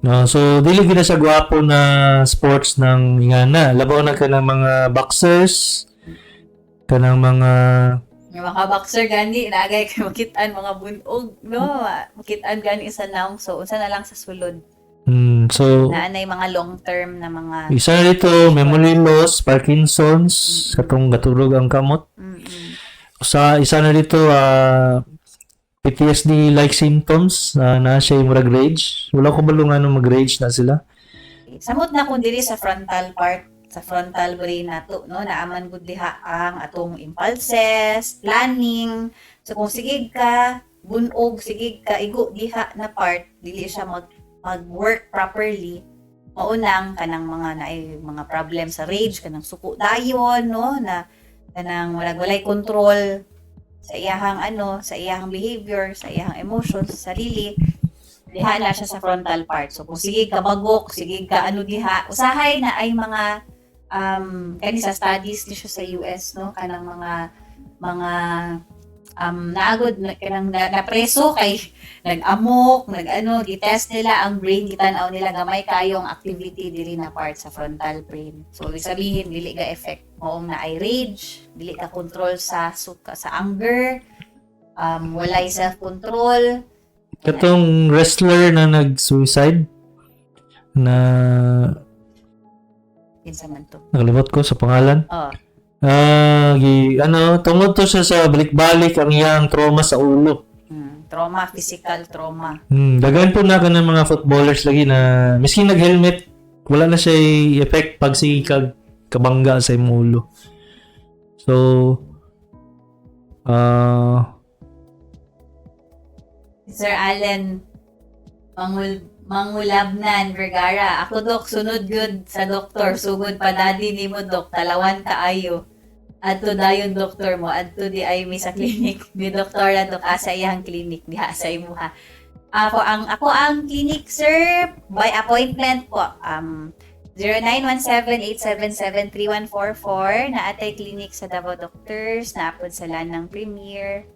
no, so dili gid na siya gwapo na sports ng ingana. Labaw na kanang mga boxers, kanang mga Yung mga boxer gani naagay kay makitaan mga bunog, no? Makitaan gani sa naong, so unsa na lang sa sulod. so Naanay mga long term na mga isa na dito memory loss, Parkinson's, katong gatulog ang kamot. Sa isa na dito PTSD like symptoms na siya yung rage. Wala ko balungan ng mag-rage na sila. samot na kun diri sa frontal part, sa frontal brain nato, no, naaman gud diha ang atong impulses, planning. So kung sigig ka bunog, sigig ka igo diha na part, dili siya mag-work properly, maunang kanang mga problem sa rage, kanang suko dayon, no, na kanang walay control sa iyahang sa iyahang behavior, sa iyahang emotions, sa sarili. Diha na siya sa frontal part. So kung sige ka bagok, sige ka diha, usahay na ay mga kani sa studies ni siya sa US, no, kanang mga naagod kanang na preso kay nag-amok, gitest nila ang brain, gitanaw nila gamay kayo ang activity dili na part sa frontal brain. So ibig sabihin dili ga effect moong na ay rage, dili ka control sa anger, walay self-control. Katong wrestler na nag-suicide na Kinsa man to? nakalimot ko sa pangalan. Oh. Tungod to siya sa balik-balik ang iyang trauma sa ulo. Trauma, physical trauma. Dagan po na ka ng mga footballers lagi na miskin nag-helmet, wala na siya effect pag si kabangga sa imong ulo. So, Sir Allen Mangulabnan Vergara. Ako dok, sunod good sa doktor. Sugod pa dadi ni mo dok. Talawan kaayo. Adto dayon doktor mo. Adto di ay mi sa clinic. Ni doktora dok asa iyang clinic. Diha sa imo ha. Ako ang clinic sir. By appointment po. 0917-877-3144 na atay clinic sa Davao Doctors. Naapod sa Lanang Premier.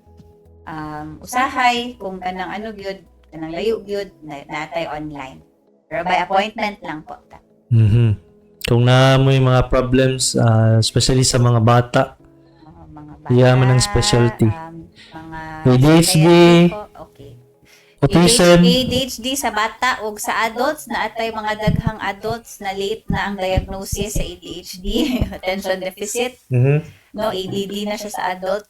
Usahay kung kanang gyud kanang layo gyud natay online, pero by appointment lang po ta. Kung na mo yung mga problems, especially sa mga bata, Mga bata, yaman ng specialty. Mga ADHD, okay. autism, ADHD sa bata ug sa adults na atay mga daghang adults na late na ang diagnosis sa ADHD, attention deficit. no, ADD na siya sa adult.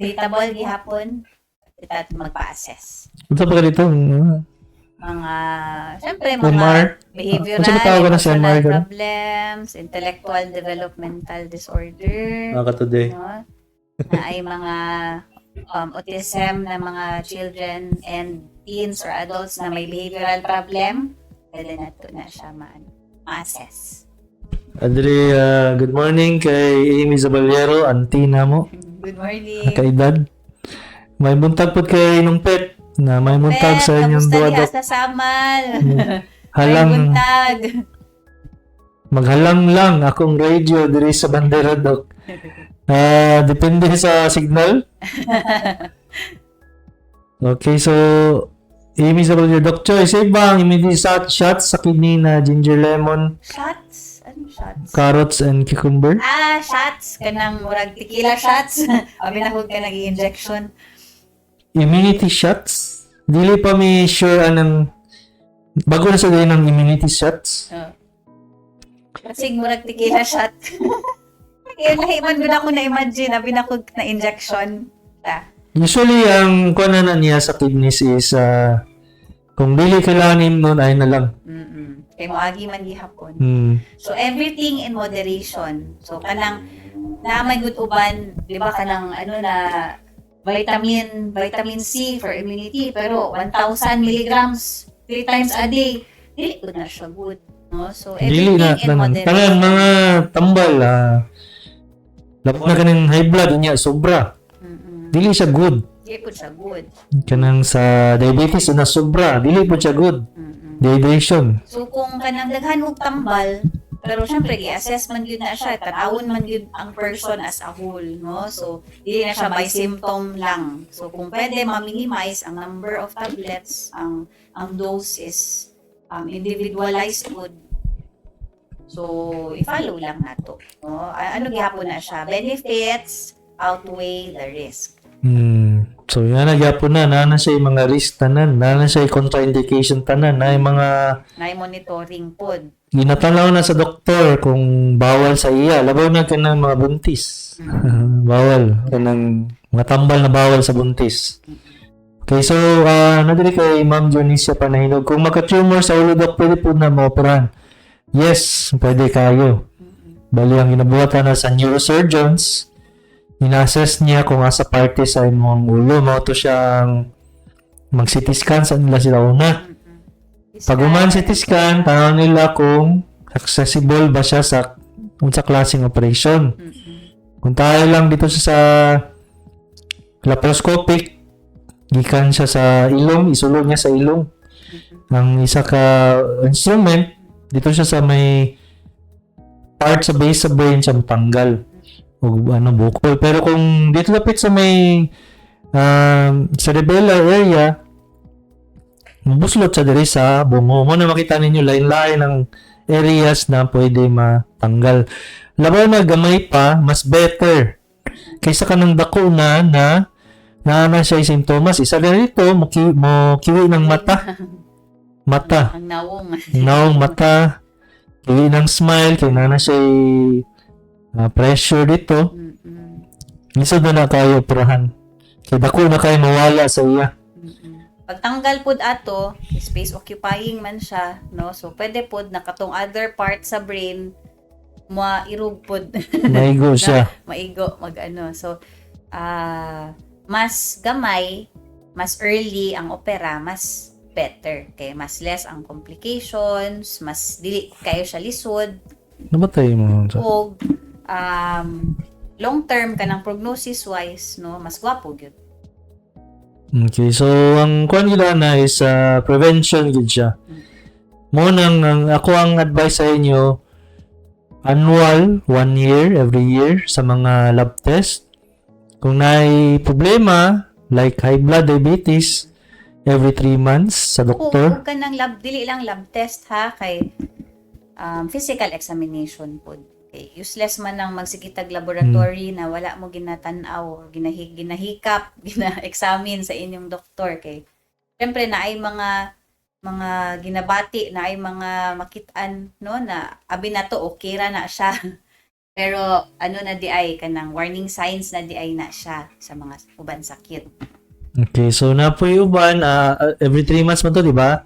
Treatable gihapon kita magpa-assess. Ito pa dito. Mga, syempre, MR. mga behavioral, Ano sa tawag na sa emotional MR ka? problems, intellectual developmental disorder, Today. no? Na ay mga autism na mga children and teens or adults na may behavioral problem, pwede na to na siya ma-assess. Adri, good morning kay Amy Zaballero, auntie na mo, Good morning. kaedad. May buntag po kay nung pet na may buntag sa inyong kamusta duwa diha dok. sa Samal? Halang, May buntag. maghalang lang akong radio diri sa bandera dok. Depende sa signal. Okay, so Amy Zaballero, Doc Choy, save ba ang immediate shots sa kidney na ginger lemon, Shots? Anong shots? carrots, and cucumber? Shots. Kanang murag tequila shots. Abi na hug ka nag-injection. Immunity shots? Dili pa mi sure anong bago na sa din ng immunity shots. Kasi murag tequila shot. Kaya nahiman ko na ako na-imagine. Abi na hug na injection. Usually, ang kuha na niya sa kidneys is kung dili kailangan nun ay na lang. Kay moagi man gihapon. Hmm. So everything in moderation. So kanang naamay gud uban, di ba kanang ano na vitamin C for immunity pero 1,000 milligrams 3 times a day. Dili gud na siya good, no? So Dili everything na in tanan. moderation. Tanan mga tambal labot na kanang high blood niya sobra. Dili siya good. Dili po siya good. Kanang sa diabetes na sobra, dili po siya good. Dehydration. So kung kanang daghan og tambal, pero syempre i-assess man gyud na siya, tan-awon man gyud ang person as a whole, no? So dili na siya by symptom lang. So kung pwede ma-minimize ang number of tablets, ang dose is individualized food. So i-follow lang nato, no? Ano gihapon na siya? Benefits outweigh the risk. So yan na gyapon na siya yung mga risk tanan, na siya yung contraindication tanan, na yung mga Na monitoring pod. ginatanaw na sa doktor kung bawal sa iya. Labaw na ka ng mga buntis. Bawal. Kanang mga tambal na bawal sa buntis. Okay, so, nadali kay Ma'am Dionisia Panahinog. Kung magka-tumor sa ulo, Dok, pwede po na maoperahan. Yes, pwede kayo. Bali, ang ginabuhatan na sa neurosurgeons, ina-assess niya kung asa parte sa imong ulo. Mauto siyang mag-CT scan sa nila sila una. Pag uman CT scan, tanaw nila kung accessible ba siya sa unsa klaseng operation. Kung tayo lang dito siya sa laparoscopic, gikan siya sa ilong, isulod niya sa ilong. Ang isa ka instrument, dito siya sa may part sa base sa brain siya matanggal o bukol. Pero kung dito lapit sa may cerebellar area, mabuslot siya diri sa bungo. Mo na makita ninyo line-line ng areas na pwede matanggal. Labaw na gamay pa, mas better. Kaysa ka ng dako na siya yung simptomas. Isa na rito, mo kiwi ng mata. Mata. Ang nawong. Nawong mata. Kiwi ng smile. Kaya na siya pressure dito. Lisod na kayo operahan. Kaya dako na kayo mawala sa iya. Pagtanggal pod ato, space occupying man siya, no? So pwede pod nakatong other part sa brain mairog pod. Maigo siya. Maigo mag-ano. So mas gamay, mas early ang opera, mas better. Kaya mas less ang complications, mas dili kayo siya lisod. Nabatay mo. O long term kanang prognosis wise, no? Mas gwapo gyud. Okay, so ang kuan gid na is prevention gid siya. Mo nang ako ang advice sa inyo, annual 1 year every year sa mga lab test. Kung may problema like high blood diabetes every 3 months sa doktor. Kung kanang lab dili lang lab test ha kay physical examination pod. Okay, useless man ang magsikitag laboratory na wala mo ginatan-aw, ginahikap, gina-examine sa inyong doktor kay syempre na ay mga ginabati na ay mga makitaan no na abi na to okay ra na siya Pero ano na di ay kanang warning signs na di ay na siya sa mga uban sakit. Okay, so napoy uban every 3 months man to, di ba?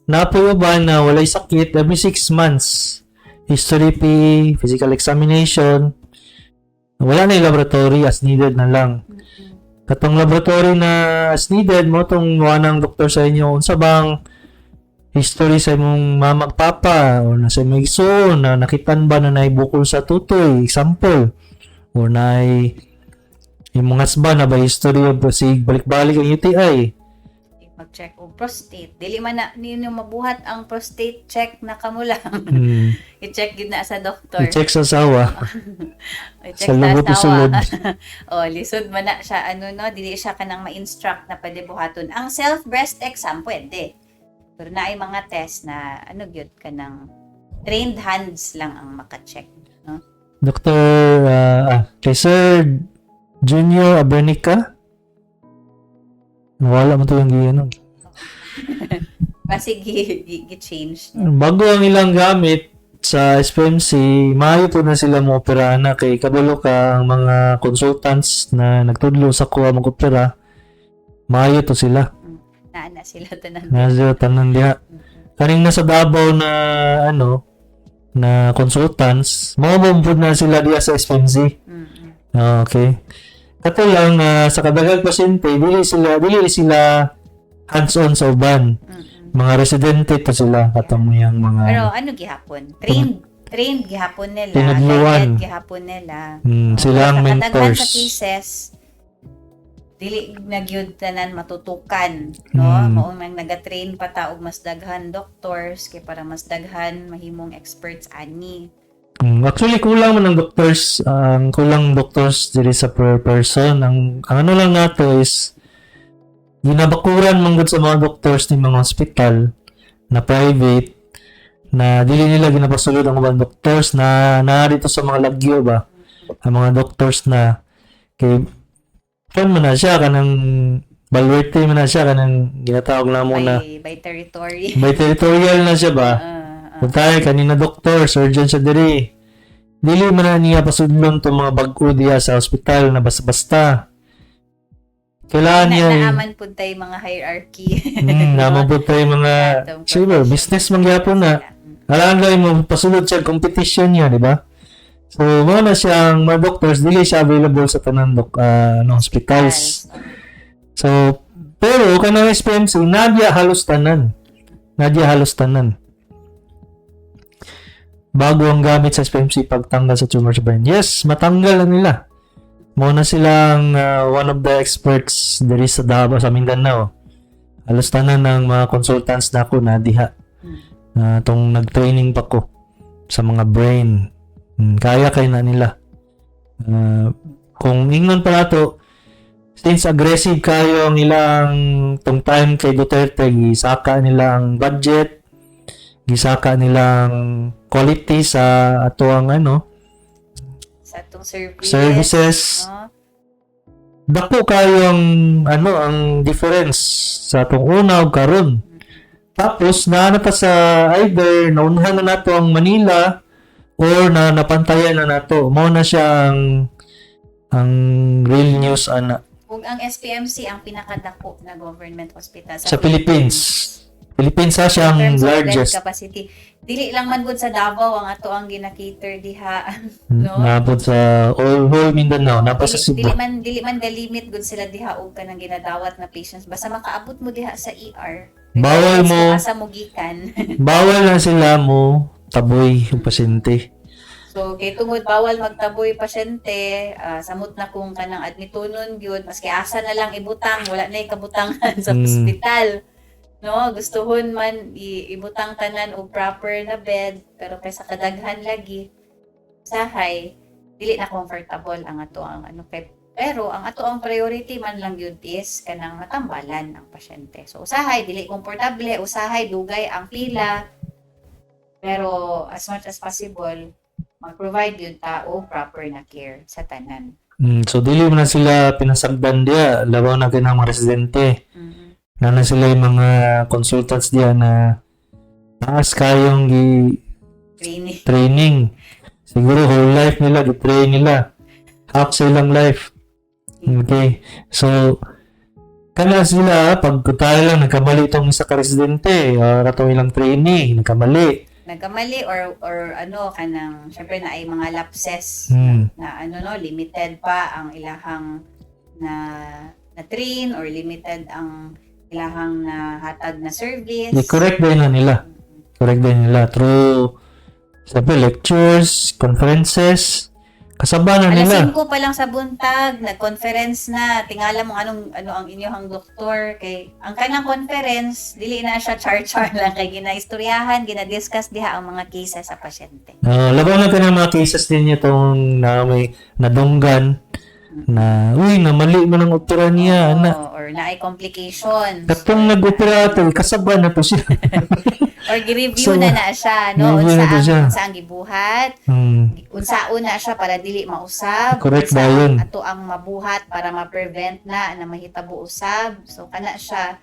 Napoy uban na walay sakit every 6 months. History P, physical examination. Wala na yung laboratory, as needed na lang. Katong laboratory na as needed mo tong ng doktor sa inyo unsa bang history sa imong mamag papa o na sa imong igsoon na nakitan ba na naibukol sa tutoy, example, o na imong husband na ba history of sig balik-balik ang UTI. Mag-check og prostate. Dili man na ninyo mabuhat ang prostate check na kamo lang. I-check gid na sa doktor. I-check sa asawa. I-check Sa lubot o sulod. O, lisod man na siya, dili siya kanang ma-instruct na pwede buhaton. Ang self-breast exam, pwede. Pero na ay mga test na, gyud kanang trained hands lang ang maka-check. No? Dr. Kay Sir Junior Abernica? Nawala mo to yung gano'n. Kasi gi-change. Bago ang ilang gamit sa SPMC, maayo po na sila mo opera na kay kabalo ka ang mga consultants na nagtudlo sa kuha mag-opera. Maayo to sila. Na sila tanan. Nasa tanan diha. Kaning nasa Davao na na consultants, mabumbod na sila diha sa SPMC. Okay. Kato lang sa kadaghang pasyente, dili sila hands-on sa uban. Mga residente to sila katong yang mga Pero gihapon? Trained gihapon nila. Tinadluan. Guided gihapon nila. Sila ang Sa kadaghan sa mentors. cases, dili nagyud tanan matutukan, no? Mao man nagatrain pa ta og mas daghan doctors kay para mas daghan mahimong experts ani. Actually, kulang man ang doctors. Ang kulang doctors diri sa per person. Ang ano lang nato is ginabakuran man gud sa mga doctors ni mga hospital na private na dili nila ginapasulod ang mga doctors na dito sa mga lagyo ba. Ang mga doctors na kay man na siya kanang balwerte man na siya kanang ginatawag na mo na By territory. by territorial na siya ba. Puntay, kanina doktor, surgeon siya diri. Dili man na niya pasudlon itong mga bag-o diya sa hospital na basta-basta. Kailangan niya... Naaman po tayo mga hierarchy. Naman po tayo mga... Sure, business mangyapon na. Alam lang mo, pasulod siya competition niya, di ba? So, mga na siyang mga doctors, dili siya available sa tanan hospitals. So, pero kanang SPMC, nadya halos tanan. Bago ang gamit sa SPMC pagtanggal sa tumor sa brain. Yes, matanggal na nila. Muna silang one of the experts diri sa Davao, sa Mindanao. Halos tanan ng mga consultants na ako na diha. Tong nag-training pa ko sa mga brain. Kaya na nila. Kung ingnon pa nato, since aggressive kayo ang ilang tong time kay Duterte, gisaka nila ang budget, gisaka nilang quality sa atoang sa atong services. Dako kayo ang difference sa atong una ug karon. Tapos na pa sa either naunahan na nato ang Manila or napantayan na nato. Mao na siya ang real news ana. Ug ang SPMC ang pinakadako na government hospital Sa Philippines. Philippines siya ang largest. Capacity. Dili lang man gud sa Davao ang ato ang gina-cater diha, no? Napod sa whole Mindanao, napa sa Cebu. Dili man limit gud sila diha og kanang ginadawat na patients basta makaabot mo diha sa ER. Bawal mo asa mo gikan. bawal na sila mo taboy yung pasyente. So kay tungod bawal magtaboy pasyente, samot na kung kanang admitonon gyud maski asa na lang ibutang, wala na kabutangan sa ospital. No, gustuhon man ibutang tanan og proper na bed pero kaysa kadaghan lagi sahay dili na comfortable ang ato ang pero ang ato ang priority man lang yun is kanang matambalan ang pasyente. So usahay dili komportable, usahay dugay ang pila pero as much as possible mag-provide yun tao proper na care sa tanan. So dili mo na sila pinasagdan dia, labaw na kinang mga residente. Na sila yung mga consultants diyan na taas kayong Training. training. Siguro whole life nila, gitrain nila. Half sa ilang life. Okay. So, kana sila, pag tayo lang, nagkamali itong isa ka-residente, or itong ilang trainee, nagkamali. Nagkamali or ano kanang syempre na ay mga lapses na limited pa ang ilahang na train or limited ang ilahang na hatag na service. I-correct din na nila. Correct din nila through sabi, lectures, conferences, kasaba na Alas nila. 5 pa lang sa buntag, nag-conference na, tingala mo ano ang inyong doktor kay ang kanang conference dili na siya char-char lang kay ginaistoryahan, ginadiscuss diha ang mga cases sa pasyente. Labaw na ka ng mga cases din itong na may nadunggan na, uy, namali mo ng opera niya, ana. Or na ay complications. Katong nag-opera ito, kasaba na to siya. Or gi-review So, na siya, no? review na to siya. Unsa ang gibuhat, unsaon na siya para dili mausab, Correct ba unsa yun? ato ang mabuhat para ma-prevent na mahitabo usab. So kana siya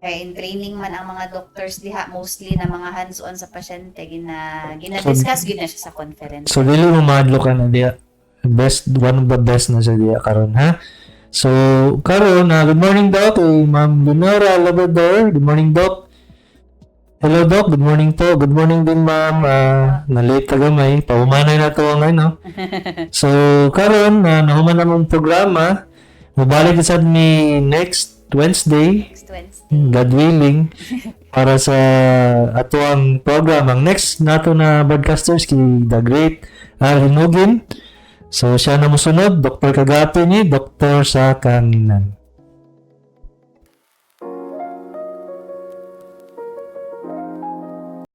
kay in training man ang mga doctors diha mostly na mga hands-on sa pasyente gina-discuss gid na siya sa conference. So, dili mo madlo ka na diya. One of the best na siya diya karon ha? So, karon good morning Doc, kay Ma'am Leonora Labrador. Good morning Doc. Hello Doc, good morning po. Good morning din Ma'am. Na-late ka gamay. Paumanay na to ang ano. So, karon nahuman na mong programa. Mabalik sa mi next Wednesday. Next Wednesday. God willing, para sa ato ang program. Ang next nato na broadcasters kay The Great Alvin Hugin. So, siya na musunod, Dr. Kagapi ni Dr. sa Kanginan.